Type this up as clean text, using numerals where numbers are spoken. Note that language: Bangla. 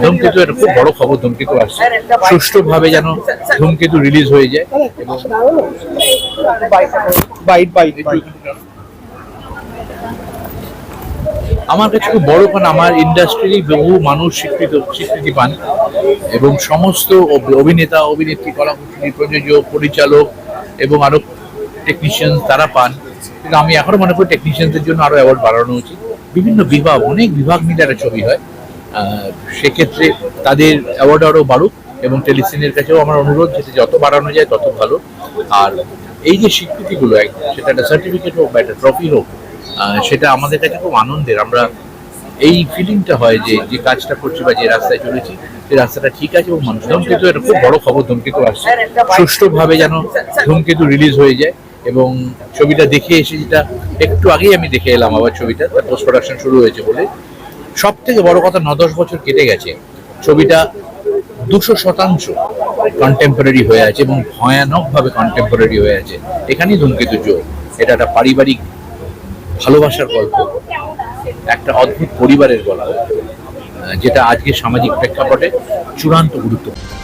ধূমকেতু একটা খুব বড় খবর, ধূমকেতু আসছে, সুষ্ঠুভাবে যেন ধূমকেতু রিলিজ হয়ে যায়। এবং আমার কাছে খুব বড়, কারণ আমার ইন্ডাস্ট্রি বহু মানুষ স্বীকৃতি পান এবং সমস্ত অভিনেতা অভিনেত্রী, কলাকুশলী, প্রযোজক, পরিচালক এবং আরো টেকনিশিয়ান তারা পান। কিন্তু আমি এখনো মনে করি টেকনিশিয়ানদের জন্য আরো অ্যাওয়ার্ড বাড়ানো উচিত। বিভিন্ন বিভাগ, অনেক বিভাগ মিলে একটা ছবি হয়, সেক্ষেত্রে তাদের অ্যাওয়ার্ড আরো বাড়ুক। এবং টেলিসিনের কাছেও আমার অনুরোধ, যেটা যত বাড়ানো যায় তত ভালো। আর এই যে স্বীকৃতিগুলো, সেটা একটা সার্টিফিকেট হোক বা একটা ট্রফি হোক, সেটা আমাদের কাছে খুব আনন্দের। আমরা এই ফিলিংটা হয় যে যে কাজটা করছি বা যে রাস্তায় চলেছি সেই রাস্তাটা ঠিক আছে। এবং মানুষ, ধূমকেতু একটা খুব বড় খবর, ধূমকেতু আসছে, সুষ্ঠুভাবে যেন ধূমকেতু রিলিজ হয়ে যায়। এবং ছবিটা দেখে এসে, যেটা একটু আগেই আমি দেখে এলাম আবার ছবিটা, তার পোস্ট প্রোডাকশন শুরু হয়েছে বলে। সব থেকে বড় কথা, 9-10 বছর কেটে গেছে, ছবিটা 200% কন্টেম্পোরারি হয়ে আছে এবং ভয়ানকভাবে কন্টেম্পোরারি হয়ে আছে। এখানেই ধূমকেতু জোর। এটা একটা পারিবারিক ভালোবাসার গল্প, একটা অদ্ভুত পরিবারের গল্প, যেটা আজকে সামাজিক প্রেক্ষাপটে চূড়ান্ত গুরুত্বপূর্ণ।